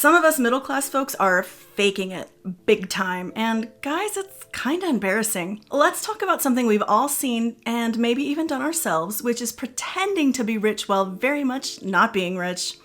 Some of us middle-class folks are faking it big time, and guys, it's kinda embarrassing. Let's talk about something we've all seen and maybe even done ourselves, which is pretending to be rich while very much not being rich.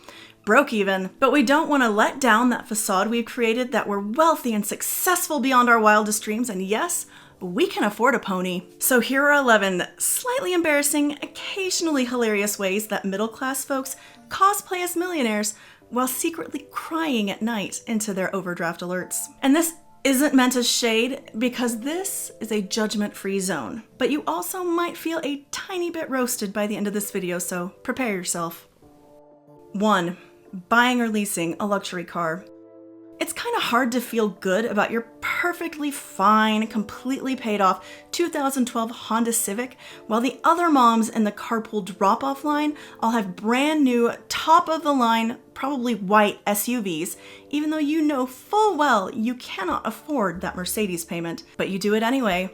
Broke even. But we don't want to let down that facade we've created that we're wealthy and successful beyond our wildest dreams, and yes, we can afford a pony. So here are 11 slightly embarrassing, occasionally hilarious ways that middle-class folks cosplay as millionaires while secretly crying at night into their overdraft alerts. And this isn't meant as shade because this is a judgment-free zone. But you also might feel a tiny bit roasted by the end of this video, so prepare yourself. 1. Buying or leasing a luxury car. It's kind of hard to feel good about your perfectly fine, completely paid off 2012 Honda Civic while the other moms in the carpool drop-off line all have brand new, top-of-the-line, probably white SUVs, even though you know full well you cannot afford that Mercedes payment, but you do it anyway.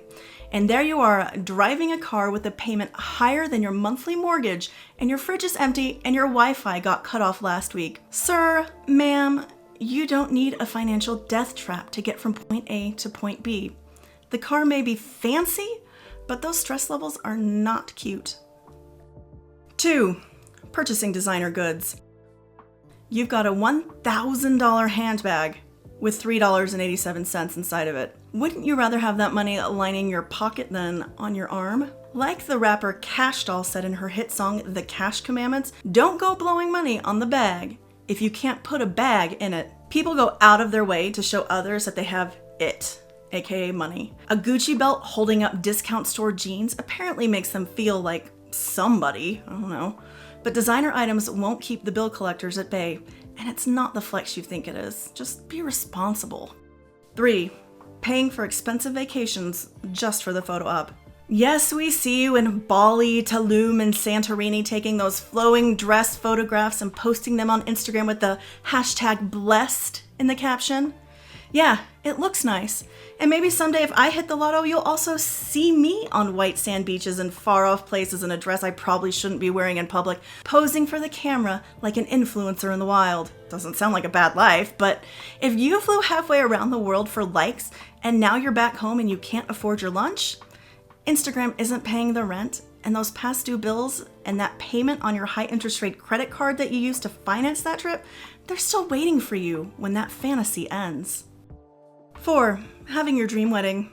And there you are, driving a car with a payment higher than your monthly mortgage, and your fridge is empty and your Wi-Fi got cut off last week. Sir, ma'am, you don't need a financial death trap to get from point A to point B. The car may be fancy, but those stress levels are not cute. 2. Purchasing designer goods. You've got a $1,000 handbag with $3.87 inside of it. Wouldn't you rather have that money lining your pocket than on your arm? Like the rapper Cash Doll said in her hit song, The Cash Commandments, don't go blowing money on the bag if you can't put a bag in it. People go out of their way to show others that they have it, aka money. A Gucci belt holding up discount store jeans apparently makes them feel like somebody, I don't know. But designer items won't keep the bill collectors at bay, and it's not the flex you think it is. Just be responsible. 3. Paying for expensive vacations just for the photo op. Yes, we see you in Bali, Tulum, and Santorini taking those flowing dress photographs and posting them on Instagram with the hashtag blessed in the caption. Yeah, it looks nice. And maybe someday if I hit the lotto, you'll also see me on white sand beaches and far off places in a dress I probably shouldn't be wearing in public, posing for the camera like an influencer in the wild. Doesn't sound like a bad life, but if you flew halfway around the world for likes and now you're back home and you can't afford your lunch, Instagram isn't paying the rent, and those past due bills and that payment on your high interest rate credit card that you used to finance that trip, they're still waiting for you when that fantasy ends. 4. Having your dream wedding.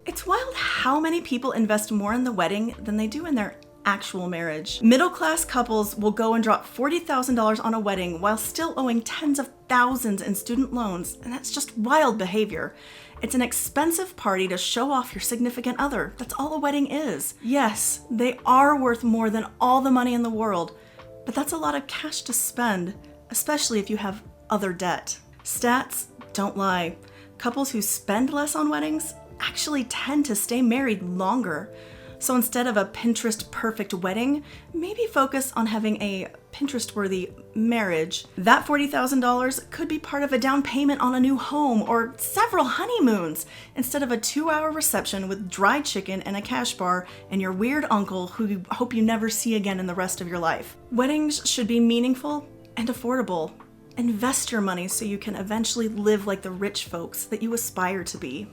It's wild how many people invest more in the wedding than they do in their actual marriage. Middle-class couples will go and drop $40,000 on a wedding while still owing tens of thousands in student loans, and that's just wild behavior. It's an expensive party to show off your significant other. That's all a wedding is. Yes, they are worth more than all the money in the world, but that's a lot of cash to spend, especially if you have other debt. Stats don't lie. Couples who spend less on weddings actually tend to stay married longer. So instead of a Pinterest-perfect wedding, maybe focus on having a Pinterest-worthy marriage. That $40,000 could be part of a down payment on a new home or several honeymoons, instead of a 2-hour reception with dried chicken and a cash bar and your weird uncle who you hope you never see again in the rest of your life. Weddings should be meaningful and affordable. Invest your money so you can eventually live like the rich folks that you aspire to be.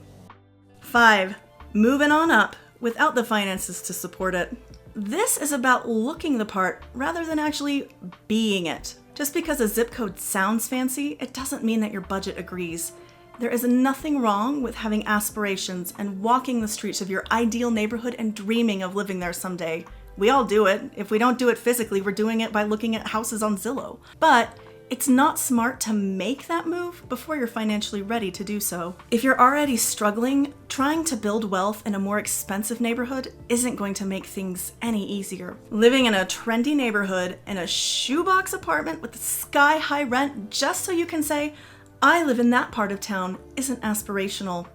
5. Moving on up without the finances to support it. This is about looking the part rather than actually being it. Just because a zip code sounds fancy, it doesn't mean that your budget agrees. There is nothing wrong with having aspirations and walking the streets of your ideal neighborhood and dreaming of living there someday. We all do it. If we don't do it physically, we're doing it by looking at houses on Zillow. But it's not smart to make that move before you're financially ready to do so. If you're already struggling, trying to build wealth in a more expensive neighborhood isn't going to make things any easier. Living in a trendy neighborhood in a shoebox apartment with sky-high rent just so you can say, I live in that part of town, isn't aspirational.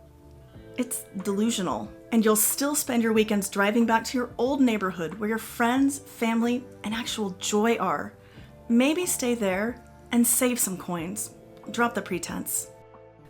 It's delusional. And you'll still spend your weekends driving back to your old neighborhood where your friends, family, and actual joy are. Maybe stay there and save some coins. Drop the pretense.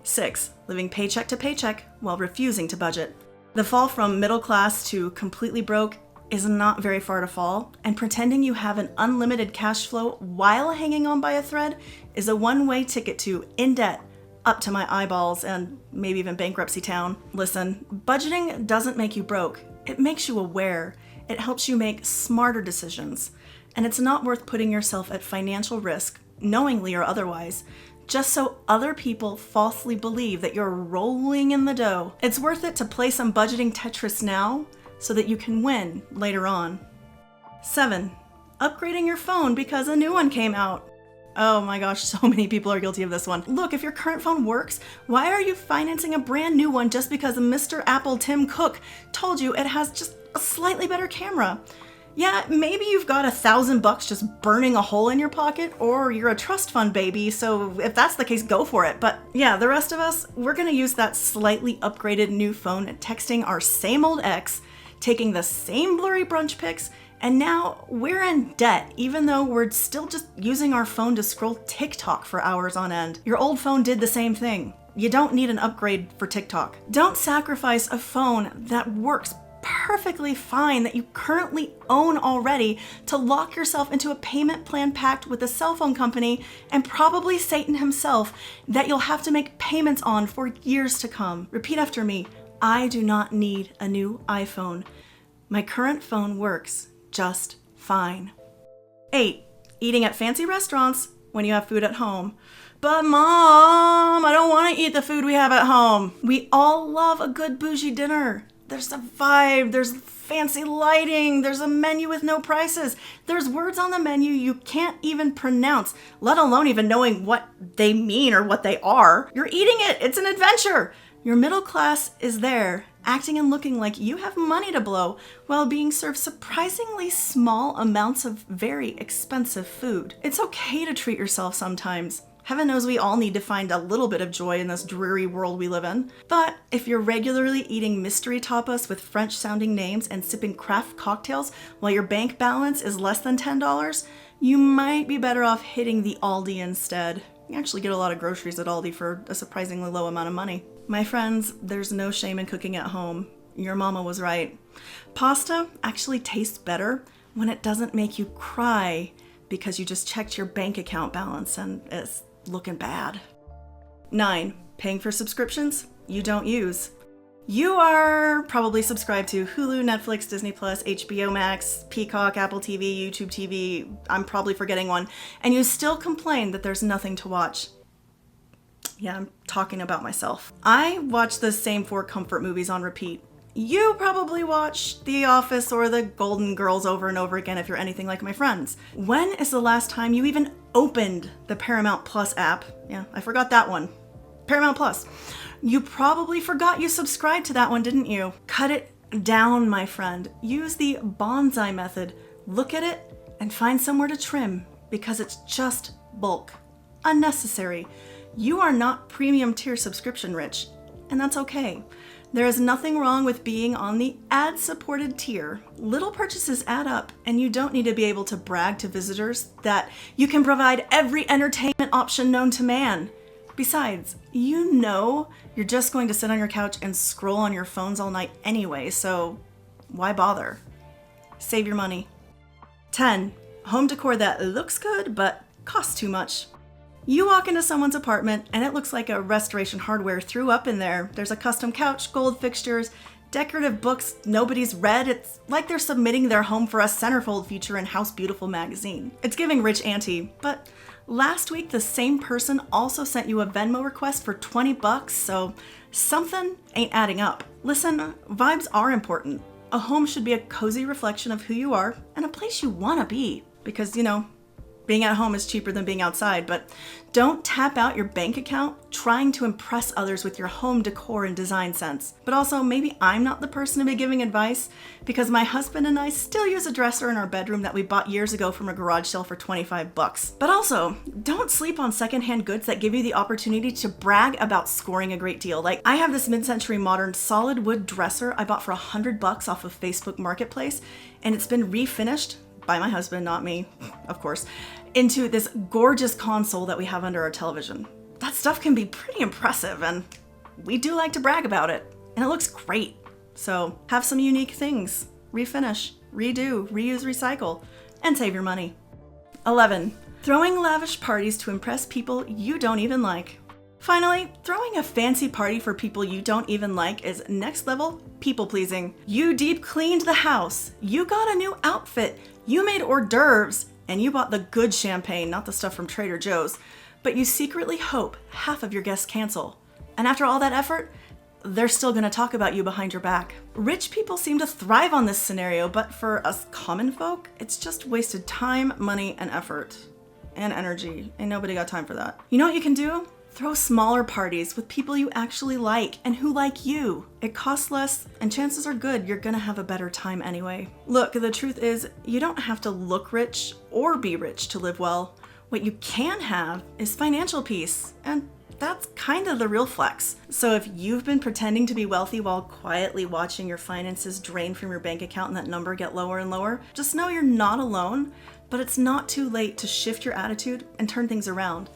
6. Living paycheck to paycheck while refusing to budget. The fall from middle class to completely broke is not very far to fall, and pretending you have an unlimited cash flow while hanging on by a thread is a one-way ticket to in debt, up to my eyeballs, and maybe even bankruptcy town. Listen, budgeting doesn't make you broke. It makes you aware. It helps you make smarter decisions. And it's not worth putting yourself at financial risk, knowingly or otherwise, just so other people falsely believe that you're rolling in the dough. It's worth it to play some budgeting Tetris now so that you can win later on. 7. Upgrading your phone because a new one came out. Oh my gosh, so many people are guilty of this one. Look, if your current phone works, why are you financing a brand new one just because Mr. Apple Tim Cook told you it has just a slightly better camera? Yeah, maybe you've got $1,000 just burning a hole in your pocket, or you're a trust fund baby, so if that's the case, go for it. But yeah, the rest of us, we're gonna use that slightly upgraded new phone and texting our same old ex, taking the same blurry brunch pics, and now we're in debt, even though we're still just using our phone to scroll TikTok for hours on end. Your old phone did the same thing. You don't need an upgrade for TikTok. Don't sacrifice a phone that works perfectly fine that you currently own already to lock yourself into a payment plan pact with a cell phone company and probably Satan himself that you'll have to make payments on for years to come. Repeat after me. I do not need a new iPhone. My current phone works just fine. 8. Eating at fancy restaurants when you have food at home. But Mom, I don't want to eat the food we have at home. We all love a good bougie dinner. There's a vibe, there's fancy lighting, there's a menu with no prices. There's words on the menu you can't even pronounce, let alone even knowing what they mean or what they are. You're eating it, it's an adventure. Your middle class is there, acting and looking like you have money to blow while being served surprisingly small amounts of very expensive food. It's okay to treat yourself sometimes. Heaven knows we all need to find a little bit of joy in this dreary world we live in. But if you're regularly eating mystery tapas with French-sounding names and sipping craft cocktails while your bank balance is less than $10, you might be better off hitting the Aldi instead. You actually get a lot of groceries at Aldi for a surprisingly low amount of money. My friends, there's no shame in cooking at home. Your mama was right. Pasta actually tastes better when it doesn't make you cry because you just checked your bank account balance and it's looking bad. 9. Paying for subscriptions you don't use. You are probably subscribed to Hulu, Netflix, Disney+, HBO Max, Peacock, Apple TV, YouTube TV, I'm probably forgetting one, and you still complain that there's nothing to watch. Yeah, I'm talking about myself. I watch the same 4 comfort movies on repeat. You probably watch The Office or The Golden Girls over and over again if you're anything like my friends. When is the last time you even opened the Paramount Plus app? Yeah, I forgot that one. Paramount Plus. You probably forgot you subscribed to that one, didn't you? Cut it down, my friend. Use the bonsai method. Look at it and find somewhere to trim because it's just bulk. Unnecessary. You are not premium tier subscription rich, and that's okay. There is nothing wrong with being on the ad-supported tier. Little purchases add up, and you don't need to be able to brag to visitors that you can provide every entertainment option known to man. Besides, you know you're just going to sit on your couch and scroll on your phones all night anyway, so why bother? Save your money. 10. Home decor that looks good but costs too much. You walk into someone's apartment and it looks like a Restoration Hardware threw up in there. There's a custom couch, gold fixtures, decorative books nobody's read. It's like they're submitting their home for a centerfold feature in House Beautiful magazine. It's giving rich auntie, but last week the same person also sent you a Venmo request for $20, so something ain't adding up. Listen, vibes are important. A home should be a cozy reflection of who you are and a place you want to be. Because, you know, being at home is cheaper than being outside, but don't tap out your bank account trying to impress others with your home decor and design sense. But also, maybe I'm not the person to be giving advice because my husband and I still use a dresser in our bedroom that we bought years ago from a garage sale for $25. But also, don't sleep on secondhand goods that give you the opportunity to brag about scoring a great deal. Like, I have this mid-century modern solid wood dresser I bought for $100 off of Facebook Marketplace, and it's been refinished by my husband, not me, of course, into this gorgeous console that we have under our television. That stuff can be pretty impressive, and we do like to brag about it, and it looks great. So have some unique things, refinish. redo, reuse, recycle, and save your money. 11. Throwing lavish parties to impress people you don't even like. Finally, throwing a fancy party for people you don't even like is next level people pleasing. You deep cleaned the house, you got a new outfit, you made hors d'oeuvres, and you bought the good champagne, not the stuff from Trader Joe's, but you secretly hope half of your guests cancel. And after all that effort, they're still gonna talk about you behind your back. Rich people seem to thrive on this scenario, but for us common folk, it's just wasted time, money, and effort. And energy. Ain't nobody got time for that. You know what you can do? Throw smaller parties with people you actually like and who like you. It costs less, and chances are good you're gonna have a better time anyway. Look, the truth is, you don't have to look rich or be rich to live well. What you can have is financial peace, and that's kind of the real flex. So if you've been pretending to be wealthy while quietly watching your finances drain from your bank account and that number get lower and lower, just know you're not alone, but it's not too late to shift your attitude and turn things around.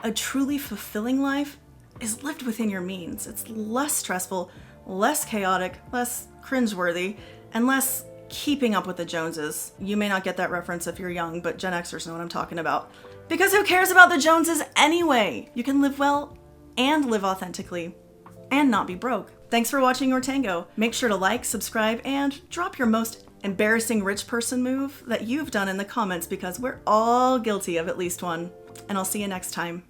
A truly fulfilling life is lived within your means. It's less stressful, less chaotic, less cringeworthy, and less keeping up with the Joneses. You may not get that reference if you're young, but Gen Xers know what I'm talking about. Because who cares about the Joneses anyway? You can live well and live authentically and not be broke. Thanks for watching YourTango. Make sure to like, subscribe, and drop your most embarrassing rich person move that you've done in the comments because we're all guilty of at least one. And I'll see you next time.